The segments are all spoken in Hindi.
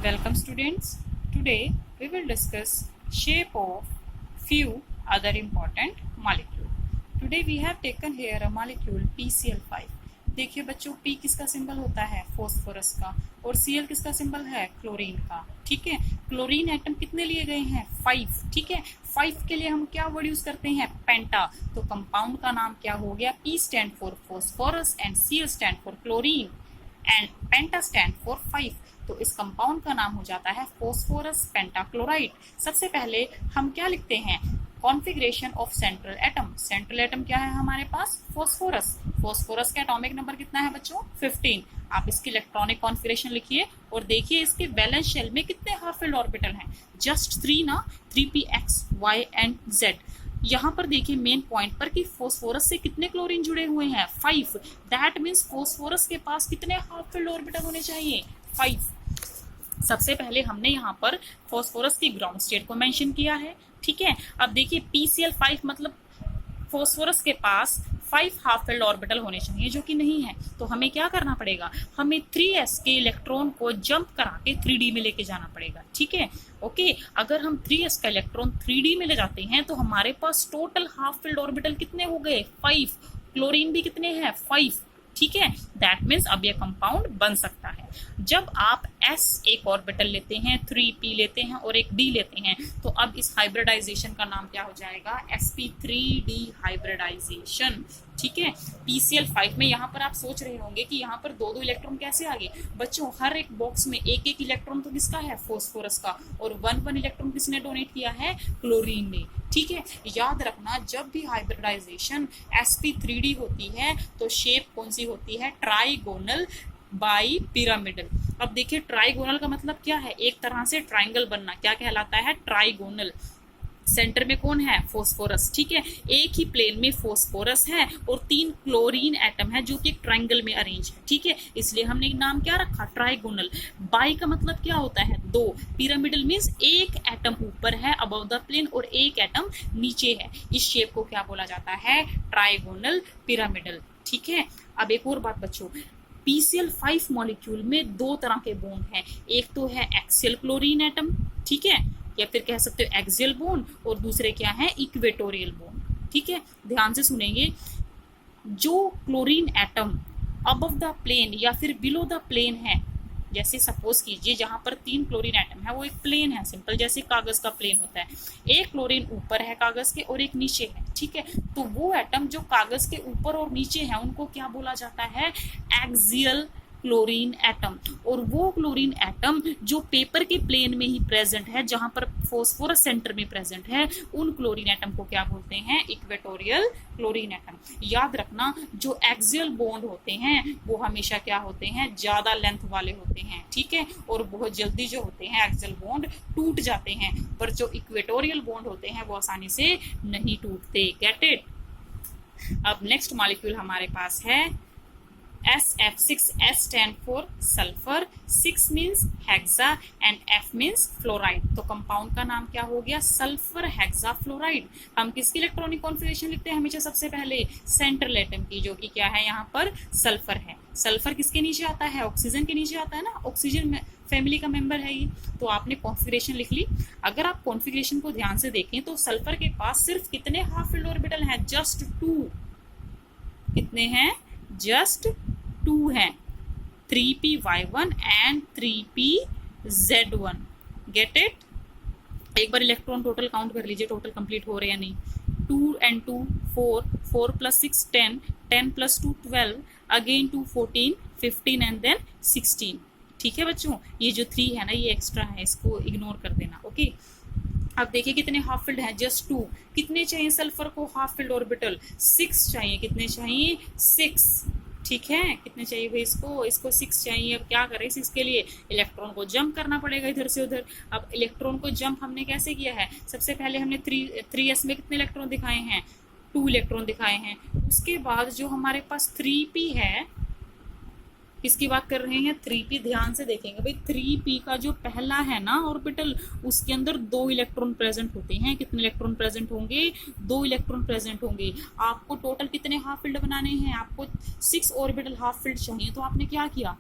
Welcome students. Today we will discuss shape of few other important molecule. Today we have taken here a molecule PCl5. देखिए बच्चों P किसका सिंबल होता है फॉस्फोरस का और Cl किसका सिंबल है क्लोरीन का। ठीक है, क्लोरीन एटम कितने लिए गए हैं 5। ठीक है, 5 के लिए हम क्या वर्ड यूज करते हैं पेंटा। तो कंपाउंड का नाम क्या हो गया P stand for phosphorus and Cl stand for chlorine and penta stand for 5। तो इस कंपाउंड का नाम हो जाता है फॉस्फोरस पेंटाक्लोराइड। सबसे पहले हम क्या लिखते हैं configuration of central atom. Central atom क्या है हमारे पास फोस्फोरस। फोस्फोरस का एटॉमिक नंबर कितना है बच्चों 15। आप इसकी इलेक्ट्रॉनिक कॉन्फ़िगरेशन लिखिए और देखिए इसके वैलेंस शेल में कितने हाफ फील्ड ऑर्बिटल हैं जस्ट 3 ना 3p x y and z। यहाँ पर देखिए मेन पॉइंट पर कि फोस्फोरस से कितने क्लोरीन जुड़े हुए हैं 5। दैट मीन्स फोस्फोरस के पास कितने हाफ फील्ड ऑर्बिटल होने चाहिए 5। सबसे पहले हमने यहाँ पर फॉस्फोरस की ग्राउंड स्टेट को मेंशन किया है। ठीक है, अब देखिए PCl5 मतलब फॉस्फोरस के पास 5 हाफ फील्ड ऑर्बिटल होने चाहिए जो कि नहीं है। तो हमें क्या करना पड़ेगा, हमें 3s के इलेक्ट्रॉन को जंप करा के 3d में लेके जाना पड़ेगा। ठीक है, ओके। अगर हम 3s का इलेक्ट्रॉन 3d में ले जाते हैं तो हमारे पास टोटल हाफ फील्ड ऑर्बिटल कितने हो गए 5। क्लोरीन भी कितने हैं 5। ठीक है, दैट मीन्स अब ये कंपाउंड बन सकता है। जब आप s एक ऑर्बिटल लेते हैं 3p लेते हैं और एक d लेते हैं तो अब इस हाइब्रिडाइजेशन का नाम क्या हो जाएगा sp3d हाइब्रिडाइजेशन। ठीक है, PCl5 में यहाँ पर आप सोच रहे होंगे कि यहाँ पर दो इलेक्ट्रॉन कैसे आ गए। बच्चों हर एक बॉक्स में एक एक इलेक्ट्रॉन तो किसका है फोस्फोरस का और 1 इलेक्ट्रॉन किसने डोनेट किया है क्लोरीन ने। ठीक है, याद रखना जब भी हाइब्रिडाइजेशन sp3d होती है तो शेप कौन सी होती है ट्राइगोनल बाई पिरामिडल। अब देखिए ट्राइगोनल का मतलब क्या है, एक तरह से ट्राइंगल बनना क्या कहलाता है ट्राइगोनल। सेंटर में कौन है फोस्फोरस। ठीक है, एक ही प्लेन में फोस्फोरस है और 3 क्लोरीन एटम है जो कि ट्रायंगल में अरेंज है। ठीक है, इसलिए हमने नाम क्या रखा ट्राइगोनल। बाई का मतलब क्या होता है 2। पिरामिडल मींस एक एटम ऊपर है अबव द प्लेन और एक एटम नीचे है। इस शेप को क्या बोला जाता है ट्राइगोनल पिरामिडल। ठीक है, अब एक और बात बच्चों PCl5 मॉलिक्यूल में 2 तरह के बॉन्ड हैं। एक तो है एक्सियल क्लोरीन एटम, ठीक है, या फिर कह सकते हो एक्सियल बॉन्ड, और दूसरे क्या है इक्वेटोरियल बॉन्ड। ठीक है, ध्यान से सुनेंगे। जो chlorine atom above the plane या फिर बिलो द प्लेन है, जैसे सपोज कीजिए जहां पर 3 क्लोरीन एटम है वो एक प्लेन है सिंपल जैसे कागज का प्लेन होता है। एक क्लोरीन ऊपर है कागज के और एक नीचे है। ठीक है, तो वो एटम जो कागज के ऊपर और नीचे है उनको क्या बोला जाता है एक्सियल क्लोरीन एटम। और वो क्लोरीन एटम जो पेपर के प्लेन में ही प्रेजेंट है जहां पर फोस्फोरस सेंटर में प्रेजेंट है उन क्लोरीन एटम को क्या बोलते हैं इक्वेटोरियल क्लोरीन एटम। याद रखना जो एक्सियल बॉन्ड होते हैं वो हमेशा क्या होते हैं ज्यादा लेंथ वाले होते हैं। ठीक है, और बहुत जल्दी जो होते हैं एक्सियल बॉन्ड टूट जाते हैं, पर जो इक्वेटोरियल बॉन्ड होते हैं वो आसानी से नहीं टूटते। Get it. अब नेक्स्ट मॉलिक्यूल हमारे पास है SF6। S stand for sulfur, 6 means hexa and F means fluoride। तो कंपाउंड का नाम क्या हो गया सल्फर हेक्सा फ्लोराइड। हम किसकी इलेक्ट्रॉनिक कॉन्फ़िगरेशन लिखते हैं हमेशा सबसे पहले सेंट्रल एटम की, जो कि क्या है यहाँ पर सल्फर है। सल्फर किसके नीचे आता है ऑक्सीजन के नीचे आता है ना, ऑक्सीजन में फैमिली का मेंबर है ये। तो आपने कॉन्फ़िगरेशन लिख ली। अगर आप कॉन्फ़िगरेशन को ध्यान से देखें तो सल्फर के पास सिर्फ कितने हाफ फील्ड ऑर्बिटल हैं जस्ट 2। कितने हैं जस्ट 2 हैं 3py1 and 3pz1। Get it. एक बार इलेक्ट्रॉन टोटल काउंट कर लीजिए टोटल कंप्लीट हो रहे हैं नहीं। 2 and 2 4, 4 + 6 10, 10 + 2 12, अगेन 2 14, 15 एंड देन 16। ठीक है बच्चों, ये जो 3 है ना ये एक्स्ट्रा है, इसको इग्नोर कर देना। ओके, अब देखिए कितने हाफ फील्ड हैं जस्ट 2। कितने चाहिए सल्फर को हाफ फील्ड ऑर्बिटल 6 चाहिए। कितने चाहिए 6। ठीक है, कितने चाहिए भाई इसको 6 चाहिए। अब क्या करें 6 के लिए इलेक्ट्रॉन को जंप करना पड़ेगा इधर से उधर। अब इलेक्ट्रॉन को जंप हमने कैसे किया है, सबसे पहले हमने 3s में कितने इलेक्ट्रॉन दिखाए हैं 2 इलेक्ट्रॉन दिखाए हैं। उसके बाद जो हमारे पास 3p है, किसकी बात कर रहे हैं 3p। ध्यान से देखेंगे भाई 3p का जो पहला है ना ऑर्बिटल उसके अंदर 2 इलेक्ट्रॉन प्रेजेंट होते हैं। कितने इलेक्ट्रॉन प्रेजेंट होंगे 2 इलेक्ट्रॉन प्रेजेंट होंगे। आपको टोटल कितने हाफ फील्ड बनाने हैं, आपको 6 ऑर्बिटल हाफ फील्ड चाहिए। तो आपने क्या किया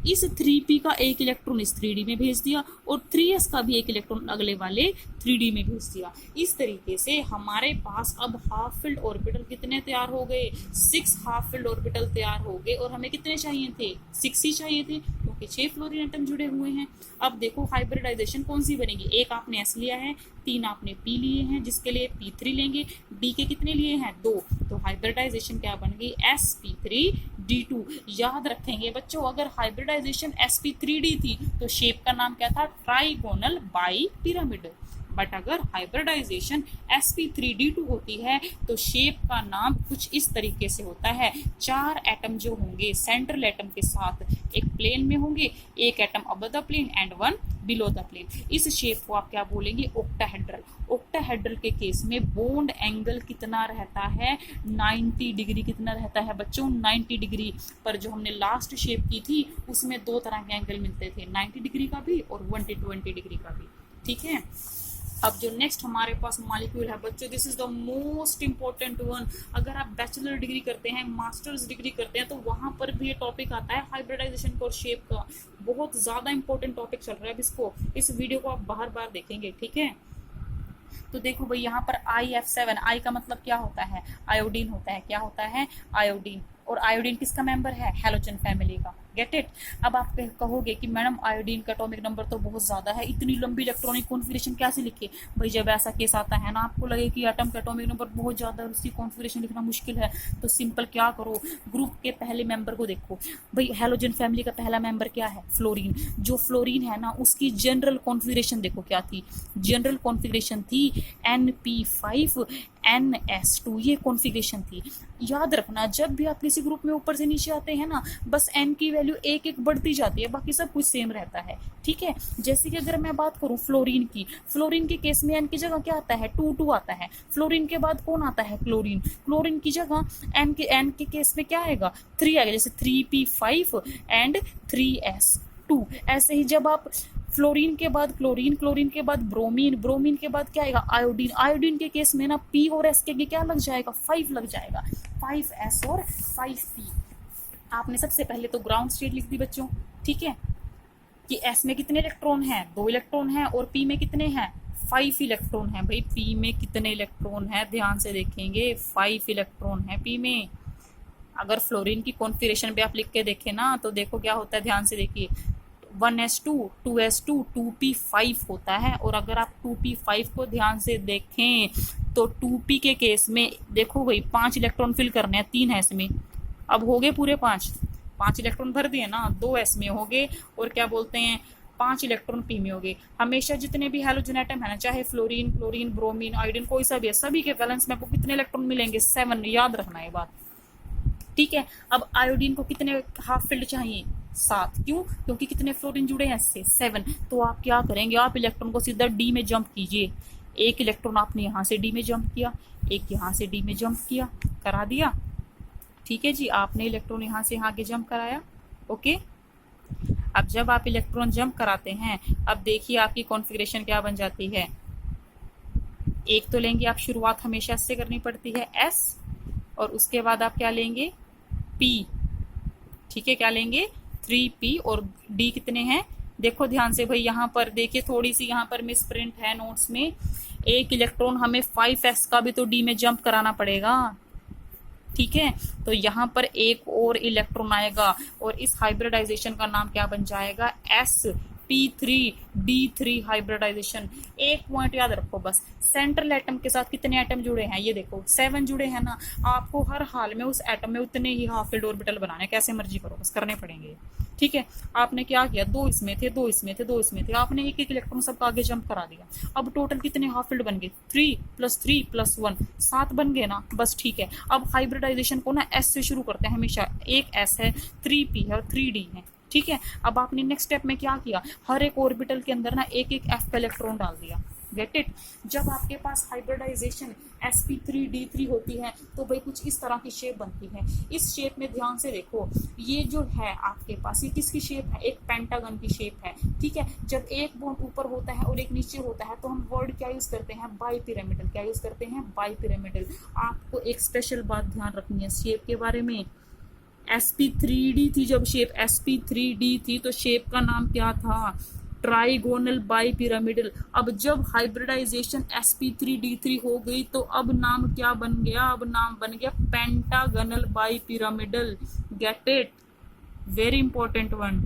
इस 3p का एक इलेक्ट्रॉन इस 3d में भेज दिया और 3s का भी एक इलेक्ट्रॉन अगले वाले 3d में भेज दिया। इस तरीके से हमारे पास अब हाफ फिल्ड ऑर्बिटल कितने तैयार हो गए, 6 हाफ फिल्ड ऑर्बिटल तैयार हो गए। और हमें कितने चाहिए थे, 6 ही चाहिए थे क्योंकि 6 फ्लोरीन एटम जुड़े हुए हैं। अब देखो हाइब्रिडाइजेशन कौन सी बनेगी, एक आपने S लिया है, 3 आपने P लिए हैं जिसके लिए P3 लेंगे, D के कितने लिए हैं 2, तो हाइब्रिडाइजेशन क्या बन गई sp3d2। याद रखेंगे बच्चों, अगर हाइब्रिडाइजेशन sp3d थी तो शेप का नाम क्या था, ट्राइगोनल बाई पिरामिड। बट अगर हाइब्रिडाइजेशन sp3d2 होती है तो शेप का नाम कुछ इस तरीके से होता है। 4 एटम जो होंगे सेंट्रल एटम के साथ एक प्लेन में होंगे, एक atom above the plane and 1 below the plane. इस शेप को आप क्या बोलेंगे, ऑक्टाहेड्रल। ऑक्टाहेड्रल के केस में बॉन्ड एंगल कितना रहता है, 90 डिग्री। कितना रहता है बच्चों, 90 डिग्री। पर जो हमने लास्ट शेप की थी उसमें 2 तरह के एंगल मिलते थे, 90 डिग्री का भी और 120 डिग्री का भी। ठीक है, अब जो नेक्स्ट हमारे पास मॉलिक्यूल है बच्चों, this is the most important one. अगर आप बैचलर डिग्री करते हैं, मास्टर्स डिग्री करते हैं, तो वहां पर भी ये टॉपिक आता है हाइब्रिडाइजेशन और शेप का। बहुत ज्यादा इंपॉर्टेंट टॉपिक चल रहा है। इसको इस वीडियो को आप बार बार देखेंगे। ठीक है, तो देखो भाई यहाँ पर IF7, आई का मतलब क्या होता है, आयोडीन होता है। क्या होता है, आयोडीन। और आयोडीन किसका मेंबर है, हैलोजन फैमिली का। Get it. अब आप कहोगे कि मैडम आयोडीन का एटॉमिक नंबर तो बहुत ज्यादा है, इतनी लंबी इलेक्ट्रॉनिक कॉन्फिगरेशन कैसे लिखे। भाई जब ऐसा केस आता है ना, आपको लगे कि एटम का एटॉमिक नंबर बहुत ज्यादा है, उसकी कॉन्फिगरेशन लिखना मुश्किल है, तो सिंपल क्या करो, ग्रुप के पहले मेंबर को देखो। भाई हैलोजन फैमिली का पहला मेंबर क्या है, फ्लोरीन। जो फ्लोरीन है ना, उसकी जनरल कॉन्फिगरेशन देखो क्या थी, जनरल कॉन्फिगरेशन थी NP5NS2, ये कॉन्फ़िगरेशन थी। याद रखना, जब भी आप किसी ग्रुप में ऊपर से नीचे आते हैं ना, बस N की वैल्यू एक एक बढ़ती जाती है, बाकी सब कुछ सेम रहता है। ठीक है, जैसे कि अगर मैं बात करूं फ्लोरीन की, फ्लोरीन के केस में N की जगह क्या आता है, 2 आता है। फ्लोरीन के बाद कौन आता है, क्लोरीन। क्लोरीन की जगह N के केस में क्या आएगा, 3 आएगा, जैसे 3p5 एंड 3s2। ऐसे ही जब आप फ्लोरीन के बाद क्लोरीन, क्लोरीन के बाद ब्रोमीन, ब्रोमीन के बाद क्या आएगा, आयोडीन। आयोडीन के केस में ना P और S के क्या लग जाएगा, 5 लग जाएगा, 5S और 5P। आपने सबसे पहले तो ग्राउंड स्टेट लिख दी बच्चों। ठीक है, कि S में कितने इलेक्ट्रॉन हैं, 2 इलेक्ट्रॉन हैं, और P में कितने हैं, 5 इलेक्ट्रॉन हैं। भाई P में कितने इलेक्ट्रॉन हैं, ध्यान से देखेंगे, 5 इलेक्ट्रॉन है P में। अगर फ्लोरीन की कॉन्फ़िगरेशन भी आप लिख के देखें ना, तो देखो क्या होता है, ध्यान से देखिए, 1s2 2s2 2p5 होता है। और अगर आप 2p5 को ध्यान से देखें तो 2p के केस में देखो भाई 5 इलेक्ट्रॉन फिल करने हैं, 3 है इसमें। अब हो गए पूरे 5 इलेक्ट्रॉन भर दिए ना, 2s में हो गए, और क्या बोलते हैं 5 इलेक्ट्रॉन P में हो गए। हमेशा जितने भी हैलोजन एटम है ना, चाहे फ्लोरीन, क्लोरीन, ब्रोमीन, आयोडीन, कोई सा भी है, सभी के बैलेंस में आपको कितने इलेक्ट्रॉन मिलेंगे, 7। याद रखना ये बात। ठीक है, अब आयोडीन को कितने हाफ फिल्ड चाहिए, 7। क्यों, क्योंकि कितने फ्लोरीन जुड़े हैं इससे, 7। तो आप क्या करेंगे, आप इलेक्ट्रॉन को सीधा D में जंप कीजिए। एक इलेक्ट्रॉन आपने यहाँ से D में जंप किया, एक यहाँ से D में जंप किया, करा दिया। ठीक है जी, आपने इलेक्ट्रॉन यहाँ से यहाँ के जंप कराया। ओके, अब जब आप इलेक्ट्रॉन जंप कराते हैं, अब देखिए आपकी कॉन्फ़िगरेशन क्या बन जाती है। एक तो लेंगे आप, शुरुआत हमेशा इससे करनी पड़ती है, S, और उसके बाद आप क्या लेंगे, P। ठीक है, क्या लेंगे, 3p, और D कितने हैं, देखो ध्यान से भाई, यहाँ पर देखिए थोड़ी सी यहाँ पर मिस प्रिंट है नोट्स में। एक इलेक्ट्रॉन हमें 5s का भी तो D में जंप कराना पड़ेगा। ठीक है, तो यहाँ पर एक और इलेक्ट्रॉन आएगा, और इस हाइब्रिडाइजेशन का नाम क्या बन जाएगा, sp3d3 हाइब्रिडाइजेशन। एक पॉइंट याद रखो बस, सेंट्रल एटम के साथ कितने एटम जुड़े हैं, ये देखो 7 जुड़े हैं ना। आपको हर हाल में उस एटम में उतने ही हाफ फिल्ड ऑर्बिटल बनाने, कैसे मर्जी करो, बस करने पड़ेंगे। ठीक है, आपने क्या किया, 2 इसमें थे, 2 इसमें थे, 2 इसमें थे, आपने एक एक इलेक्ट्रॉन सबका आगे जंप करा दिया। अब टोटल कितने हाफ फिल्ड बन गए, 3 + 3 + 1, 7 बन गए ना, बस। ठीक है, अब हाइब्रिडाइजेशन को ना S से शुरू करते हैं हमेशा। एक S है, 3p है और 3d है। ठीक है, अब आपने नेक्स्ट स्टेप में क्या किया, हर एक ऑर्बिटल के अंदर ना एक एक F का इलेक्ट्रॉन डाल दिया। Get it. जब आपके पास हाइब्रिडाइजेशन sp3d3 होती है तो भाई कुछ इस तरह की शेप बनती है। इस शेप में ध्यान से देखो, ये जो है आपके पास, ये किसकी शेप है, एक पेंटागन की शेप है। ठीक है, जब एक बॉन्ड ऊपर होता है और एक नीचे होता है तो हम वर्ड क्या यूज करते हैं, बाई पिरामिडल। क्या यूज करते हैं, बाई पिरामिडल। आपको एक स्पेशल बात ध्यान रखनी है शेप के बारे में। sp3d थी, जब शेप sp3d थी तो शेप का नाम क्या था? Trigonal bi pyramidal. अब जब हाइब्रिडाइजेशन sp3d3 हो गई तो अब नाम क्या बन गया? अब नाम बन गया pentagonal bi pyramidal. Get it? Very important one.